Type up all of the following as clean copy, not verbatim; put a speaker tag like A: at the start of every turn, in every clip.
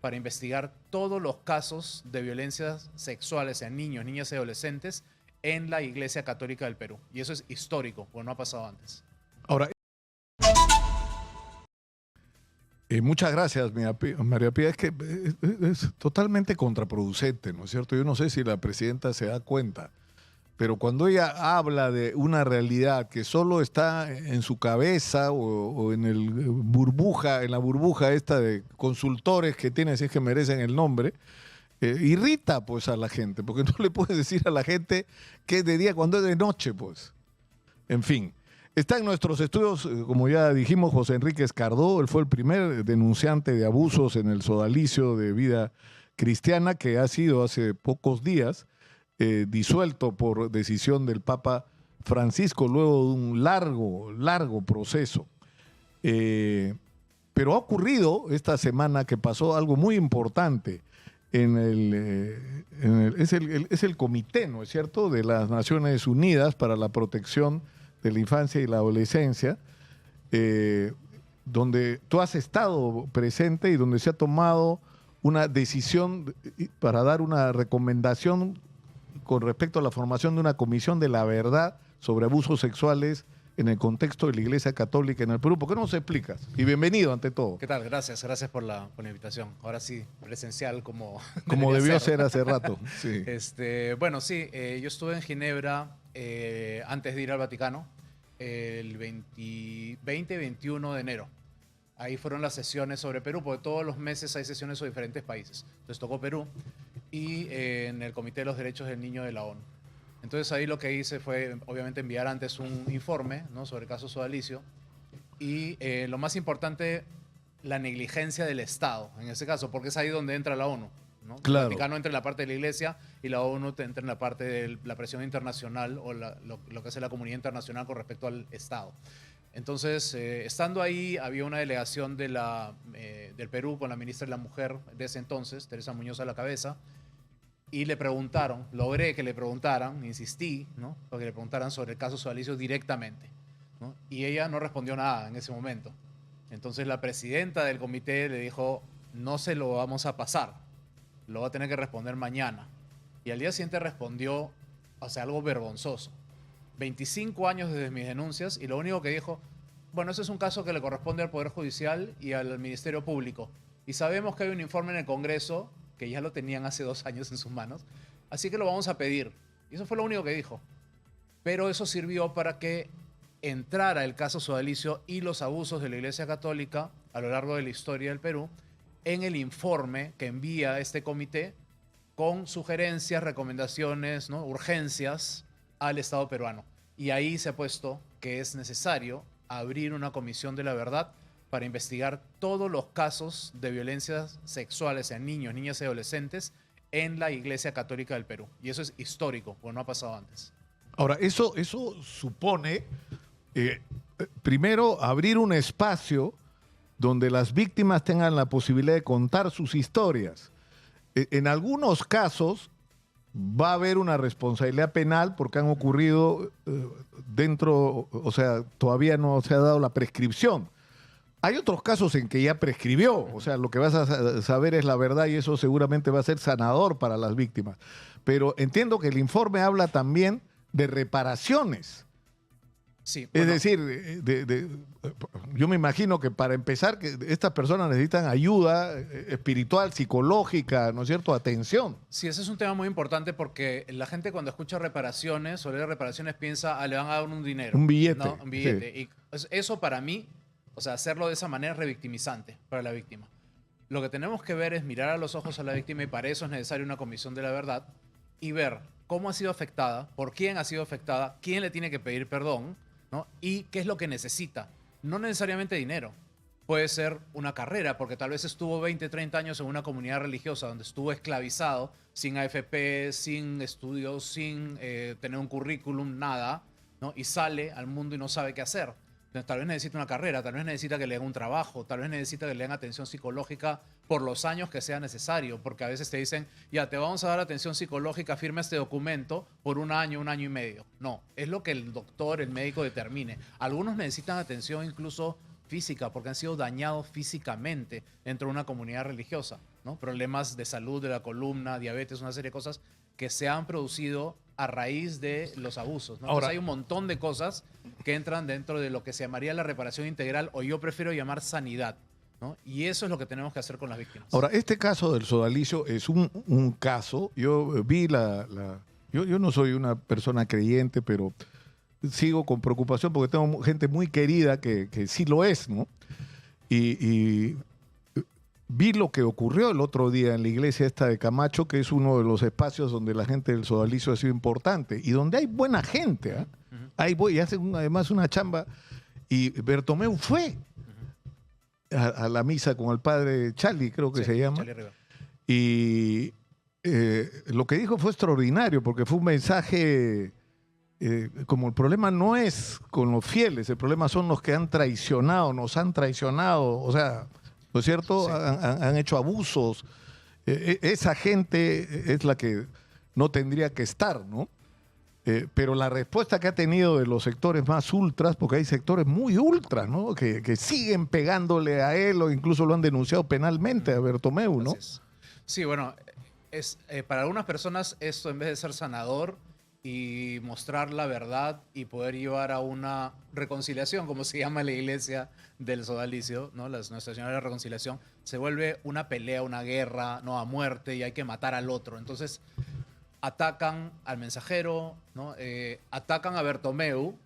A: para investigar todos los casos de violencias sexuales en niños, niñas y adolescentes en la Iglesia Católica del Perú. Y eso es histórico, porque no ha pasado antes.
B: Ahora, muchas gracias, María Pía. Es que es totalmente contraproducente, ¿no es cierto? Yo no sé si la presidenta se da cuenta, pero cuando ella habla de una realidad que solo está en su cabeza o en en la burbuja esta de consultores que tiene, si es que merecen el nombre, irrita pues a la gente, porque no le puedes decir a la gente que es de día cuando es de noche, pues. En fin. Está en nuestros estudios, como ya dijimos, José Enrique Escardó. Él fue el primer denunciante de abusos en el sodalicio de Vida Cristiana, que ha sido hace pocos días disuelto por decisión del Papa Francisco, luego de un largo proceso. Pero ha ocurrido esta semana que pasó algo muy importante es el comité, ¿no es cierto?, de las Naciones Unidas para la Protección de la Infancia y la Adolescencia, donde tú has estado presente y donde se ha tomado una decisión para dar una recomendación con respecto a la formación de una comisión de la verdad sobre abusos sexuales en el contexto de la Iglesia Católica en el Perú. ¿Por qué no nos explicas? Y bienvenido ante todo.
A: ¿Qué tal? Gracias por la invitación. Ahora sí, presencial como
B: debió ser hace rato. Sí.
A: Bueno, sí, yo estuve en Ginebra antes de ir al Vaticano el 20-21 de enero. Ahí fueron las sesiones sobre Perú, porque todos los meses hay sesiones sobre diferentes países. Entonces tocó Perú y en el Comité de los Derechos del Niño de la ONU. Entonces ahí lo que hice fue, obviamente, enviar antes un informe, ¿no?, sobre el caso sodalicio y lo más importante, la negligencia del Estado, en ese caso, porque es ahí donde entra la ONU, ¿no?
B: Claro.
A: El Vaticano entra en la parte de la Iglesia y la ONU entra en la parte de la presión internacional o lo que hace la comunidad internacional con respecto al Estado. Entonces, estando ahí, había una delegación del Perú con la ministra de la Mujer de ese entonces, Teresa Muñoz a la cabeza, y le preguntaron, logré que le preguntaran, insistí, ¿no?, para que le preguntaran sobre el caso sodalicio directamente, ¿no? Y ella no respondió nada en ese momento. Entonces la presidenta del comité le dijo, no se lo vamos a pasar, lo va a tener que responder mañana. Y al día siguiente respondió, o sea, algo vergonzoso. 25 años desde mis denuncias y lo único que dijo, bueno, ese es un caso que le corresponde al Poder Judicial y al Ministerio Público. Y sabemos que hay un informe en el Congreso que ya lo tenían hace 2 años en sus manos, así que lo vamos a pedir. Y eso fue lo único que dijo. Pero eso sirvió para que entrara el caso sodalicio y los abusos de la Iglesia Católica a lo largo de la historia del Perú en el informe que envía este comité con sugerencias, recomendaciones, ¿no?, urgencias al Estado peruano. Y ahí se ha puesto que es necesario abrir una comisión de la verdad para investigar todos los casos de violencias sexuales en niños, niñas y adolescentes en la Iglesia Católica del Perú. Y eso es histórico, porque no ha pasado antes.
B: Ahora, eso supone, primero, abrir un espacio donde las víctimas tengan la posibilidad de contar sus historias. En algunos casos va a haber una responsabilidad penal porque han ocurrido o sea, todavía no se ha dado la prescripción. Hay otros casos en que ya prescribió, o sea, lo que vas a saber es la verdad y eso seguramente va a ser sanador para las víctimas. Pero entiendo que el informe habla también de reparaciones.
A: Sí,
B: bueno, es decir, yo me imagino que para empezar, que estas personas necesitan ayuda espiritual, psicológica, ¿no es cierto?, atención.
A: Sí, ese es un tema muy importante porque la gente cuando escucha reparaciones o lee reparaciones piensa, le van a dar un dinero.
B: Un billete.
A: ¿No? Un billete.
B: Sí.
A: Y eso para mí, o sea, hacerlo de esa manera es revictimizante para la víctima. Lo que tenemos que ver es mirar a los ojos a la víctima y para eso es necesaria una comisión de la verdad y ver cómo ha sido afectada, por quién ha sido afectada, quién le tiene que pedir perdón, ¿no?, y qué es lo que necesita. No necesariamente dinero. Puede ser una carrera, porque tal vez estuvo 20, 30 años en una comunidad religiosa donde estuvo esclavizado, sin AFP, sin estudios, sin tener un currículum, nada, ¿no?, y sale al mundo y no sabe qué hacer. Entonces, tal vez necesita una carrera, tal vez necesita que le den un trabajo, tal vez necesita que le den atención psicológica por los años que sea necesario, porque a veces te dicen, ya te vamos a dar atención psicológica, firma este documento por 1 año, 1 año y medio. No, es lo que el doctor, el médico determine. Algunos necesitan atención incluso física, porque han sido dañados físicamente dentro de una comunidad religiosa. ¿no? Problemas de salud de la columna, diabetes, una serie de cosas que se han producido a raíz de los abusos, ¿no?
B: Ahora,
A: Entonces hay un montón de cosas que entran dentro de lo que se llamaría la reparación integral, o yo prefiero llamar sanidad, ¿no? Y eso es lo que tenemos que hacer con las víctimas.
B: Ahora, este caso del sodalicio es un caso. Yo vi yo no soy una persona creyente, pero sigo con preocupación porque tengo gente muy querida que sí lo es, ¿no? Y vi lo que ocurrió el otro día en la iglesia esta de Camacho, que es uno de los espacios donde la gente del sodalicio ha sido importante y donde hay buena gente, ¿eh? Ahí voy, y hacen además una chamba. Y Bertomeu fue a la misa con el padre Charlie, creo que
A: Sí,
B: se llama.
A: Charlie Rivera.
B: Y lo que dijo fue extraordinario, porque fue un mensaje, como el problema no es con los fieles, el problema son los que han traicionado, nos han traicionado, o sea, ¿no es cierto?
A: Sí.
B: Han hecho abusos. Esa gente es la que no tendría que estar, ¿no? Pero la respuesta que ha tenido de los sectores más ultras, porque hay sectores muy ultras, ¿no? Que siguen pegándole a él o incluso lo han denunciado penalmente a Bertomeu, ¿no?
A: Así es. Sí, bueno, para algunas personas esto, en vez de ser sanador y mostrar la verdad y poder llevar a una reconciliación, como se llama en la iglesia del sodalicio, ¿no? Nuestra Señora de la Reconciliación, se vuelve una pelea, una guerra, ¿no? A muerte, y hay que matar al otro. Entonces atacan al mensajero, ¿no? Atacan a Bertomeu,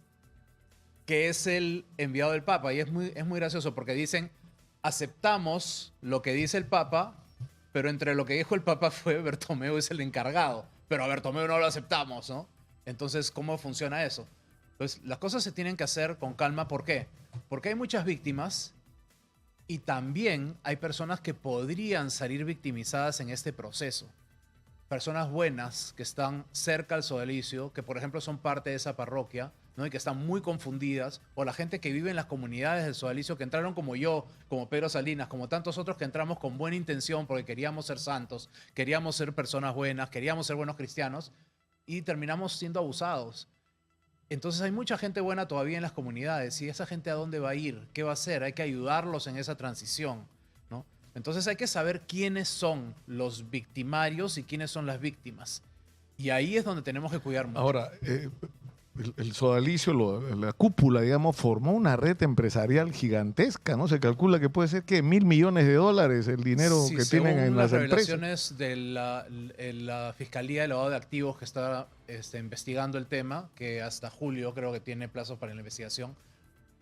A: que es el enviado del Papa. Y es muy gracioso porque dicen, aceptamos lo que dice el Papa, pero entre lo que dijo el Papa fue Bertomeu es el encargado. Pero a Bertomeu no lo aceptamos, ¿no? Entonces, ¿cómo funciona eso? Pues las cosas se tienen que hacer con calma. ¿Por qué? Porque hay muchas víctimas y también hay personas que podrían salir victimizadas en este proceso. Personas buenas que están cerca al sodalicio, que por ejemplo son parte de esa parroquia, ¿no? Y que están muy confundidas, o la gente que vive en las comunidades del sodalicio, que entraron como yo, como Pedro Salinas, como tantos otros que entramos con buena intención porque queríamos ser santos, queríamos ser personas buenas, queríamos ser buenos cristianos, y terminamos siendo abusados. Entonces hay mucha gente buena todavía en las comunidades, y esa gente ¿a dónde va a ir? ¿Qué va a hacer? Hay que ayudarlos en esa transición, ¿no? Entonces hay que saber quiénes son los victimarios y quiénes son las víctimas. Y ahí es donde tenemos que cuidar mucho.
B: Ahora, el sodalicio, la cúpula, digamos, formó una red empresarial gigantesca, ¿no? Se calcula que puede ser que $1.000 millones el dinero
A: Sí,
B: que
A: según
B: tienen en
A: las
B: las empresas.
A: revelaciones de la Fiscalía de Lavado de Activos que está investigando el tema, que hasta julio creo que tiene plazos para la investigación,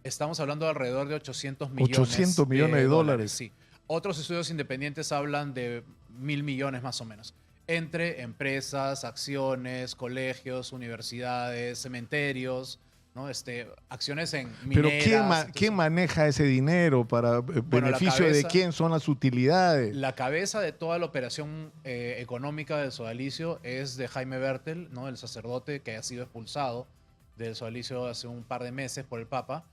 A: estamos hablando de alrededor de 800 millones
B: 800 millones de dólares.
A: Sí. Otros estudios independientes hablan de 1.000 millones más o menos, entre empresas, acciones, colegios, universidades, cementerios, ¿no? Acciones en mineras.
B: Pero ¿quién maneja ese dinero para beneficio de quién son las utilidades?
A: La cabeza de toda la operación económica del sodalicio es de Jaime Bertel, ¿no? El sacerdote que ha sido expulsado del sodalicio hace un par de meses por el Papa.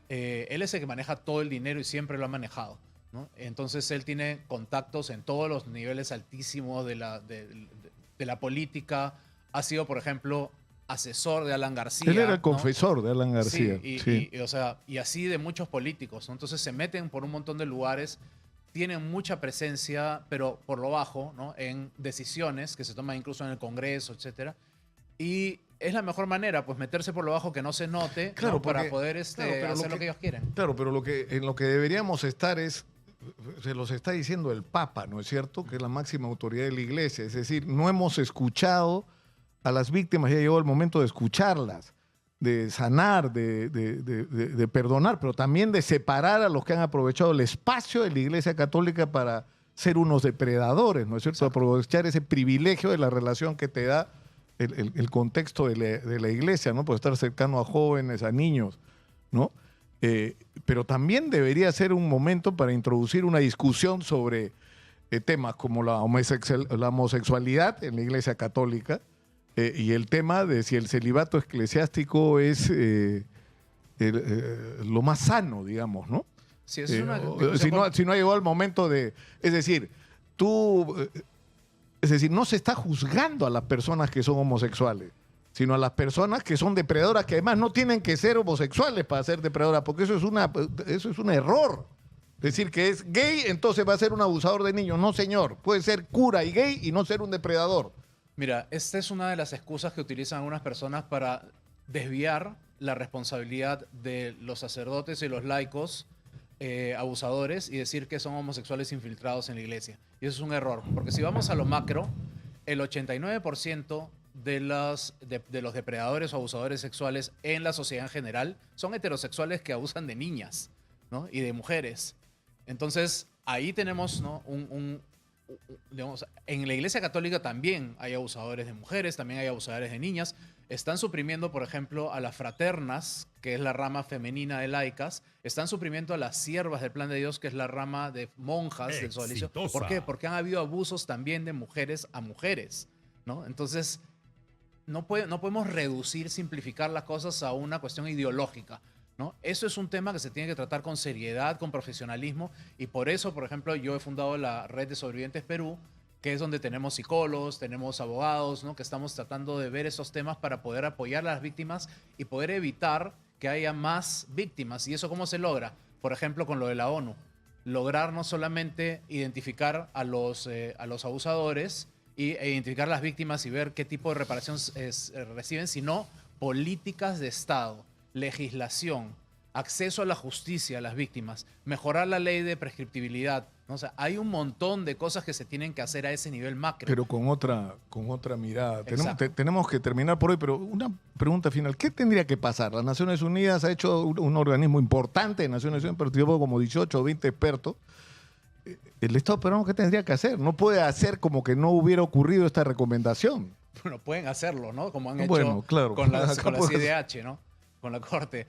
A: Él es el que maneja todo el dinero y siempre lo ha manejado, ¿no? Entonces él tiene contactos en todos los niveles altísimos de la política. Ha sido, por ejemplo, asesor de Alan García.
B: Él era el
A: ¿no?
B: confesor de Alan García.
A: Sí, o sea, y así de muchos políticos, ¿no? Entonces se meten por un montón de lugares, tienen mucha presencia, pero por lo bajo, ¿no? En decisiones que se toman incluso en el Congreso, etcétera. Y es la mejor manera, pues, meterse por lo bajo, que no se note,
B: claro,
A: ¿no?
B: porque,
A: Para poder
B: claro,
A: hacer lo que ellos quieren.
B: Claro, pero en lo que deberíamos estar es, se los está diciendo el Papa, ¿no es cierto? Que es la máxima autoridad de la Iglesia. Es decir, no hemos escuchado a las víctimas, ya llegó el momento de escucharlas, de sanar, de perdonar, pero también de separar a los que han aprovechado el espacio de la Iglesia Católica para ser unos depredadores, ¿no es cierto?
A: Exacto.
B: Aprovechar ese privilegio de la relación que te da el contexto de la Iglesia, ¿no? Por estar cercano a jóvenes, a niños, ¿no? Pero también debería ser un momento para introducir una discusión sobre temas como la homosexualidad en la Iglesia Católica, y el tema de si el celibato eclesiástico es lo más sano, digamos, ¿no?
A: Sí, es una
B: si no ha llegado el momento de... Es decir, no se está juzgando a las personas que son homosexuales, sino a las personas que son depredadoras, que además no tienen que ser homosexuales para ser depredadoras, porque eso es un error. Decir que es gay, entonces va a ser un abusador de niños. No, señor. Puede ser cura y gay y no ser un depredador.
A: Mira, esta es una de las excusas que utilizan algunas personas para desviar la responsabilidad de los sacerdotes y los laicos abusadores y decir que son homosexuales infiltrados en la iglesia. Y eso es un error, porque si vamos a lo macro, el 89% de los depredadores o abusadores sexuales en la sociedad en general son heterosexuales que abusan de niñas, ¿no? Y de mujeres. Entonces, ahí tenemos, ¿no? Digamos, en la Iglesia Católica también hay abusadores de mujeres, también hay abusadores de niñas. Están suprimiendo, por ejemplo, a las fraternas, que es la rama femenina de laicas. Están suprimiendo a las siervas del Plan de Dios, que es la rama de monjas del sodalicio. ¿Por qué? Porque han habido abusos también de mujeres a mujeres, ¿no? Entonces, no podemos reducir, simplificar las cosas a una cuestión ideológica, ¿no? Eso es un tema que se tiene que tratar con seriedad, con profesionalismo, y por eso, por ejemplo, yo he fundado la Red de Sobrevivientes Perú, que es donde tenemos psicólogos, tenemos abogados, ¿no? Que estamos tratando de ver esos temas para poder apoyar a las víctimas y poder evitar que haya más víctimas. ¿Y eso cómo se logra? Por ejemplo, con lo de la ONU. Lograr no solamente identificar a los abusadores e identificar las víctimas y ver qué tipo de reparación reciben, sino políticas de Estado, legislación, acceso a la justicia a las víctimas, mejorar la ley de prescriptibilidad, ¿no? O sea, hay un montón de cosas que se tienen que hacer a ese nivel macro.
B: Pero con otra mirada. Tenemos que terminar por hoy, pero una pregunta final. ¿Qué tendría que pasar? Las Naciones Unidas ha hecho un organismo importante de Naciones Unidas, pero tiene como 18 o 20 expertos. ¿El Estado peruano qué tendría que hacer? No puede hacer como que no hubiera ocurrido esta recomendación.
A: Bueno, pueden hacerlo, ¿no? Como han
B: Bueno,
A: hecho
B: claro,
A: con la CIDH, ¿no? Con la Corte.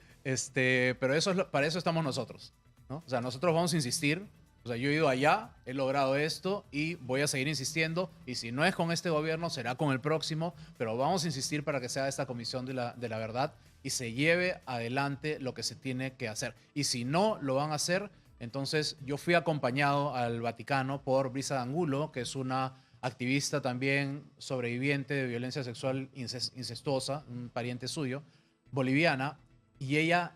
A: Pero para eso estamos nosotros, ¿no? O sea, nosotros vamos a insistir. O sea, yo he ido allá, he logrado esto y voy a seguir insistiendo. Y si no es con este gobierno, será con el próximo. Pero vamos a insistir para que sea esta comisión de la verdad y se lleve adelante lo que se tiene que hacer. Y si no lo van a hacer, entonces yo fui acompañado al Vaticano por Brisa Angulo, que es una activista también sobreviviente de violencia sexual incestuosa, un pariente suyo, boliviana, y ella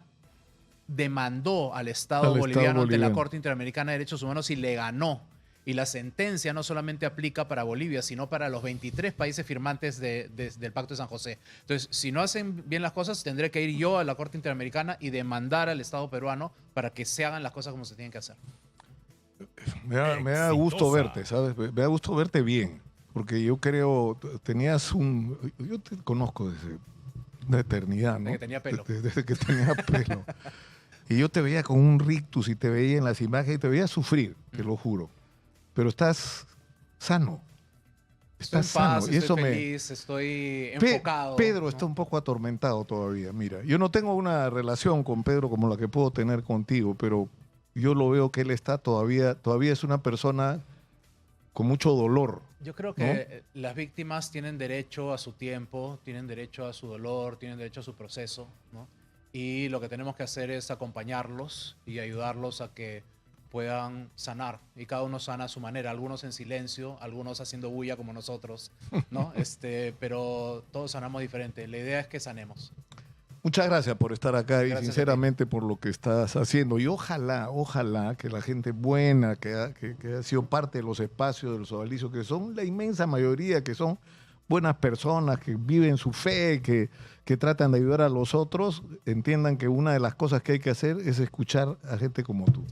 A: demandó al Estado boliviano ante la Corte Interamericana de Derechos Humanos y le ganó. Y la sentencia no solamente aplica para Bolivia, sino para los 23 países firmantes del Pacto de San José. Entonces, si no hacen bien las cosas, tendré que ir yo a la Corte Interamericana y demandar al Estado peruano para que se hagan las cosas como se tienen que hacer.
B: Me da gusto verte, ¿sabes? Me da gusto verte bien, porque yo creo, yo te conozco desde una eternidad, ¿no?
A: Desde que tenía pelo.
B: Desde que tenía pelo. Y yo te veía con un rictus y te veía en las imágenes y te veía sufrir, te lo juro. Pero estás sano. Estás sano. Y
A: estoy feliz, estoy enfocado.
B: Pedro, ¿no?
A: ¿No?
B: Está un poco atormentado todavía. Mira, yo no tengo una relación con Pedro como la que puedo tener contigo, pero yo lo veo que él está todavía es una persona con mucho dolor.
A: Yo creo que las víctimas tienen derecho a su tiempo, tienen derecho a su dolor, tienen derecho a su proceso, ¿no? Y lo que tenemos que hacer es acompañarlos y ayudarlos a que puedan sanar. Y cada uno sana a su manera, algunos en silencio, algunos haciendo bulla como nosotros, ¿no? Pero todos sanamos diferente. La idea es que sanemos.
B: Muchas gracias por estar acá
A: Gracias
B: y sinceramente por lo que estás haciendo. Y ojalá que la gente buena, que ha sido parte de los espacios del Sodalicio, que son la inmensa mayoría, que son buenas personas, que viven su fe, que tratan de ayudar a los otros, entiendan que una de las cosas que hay que hacer es escuchar a gente como tú.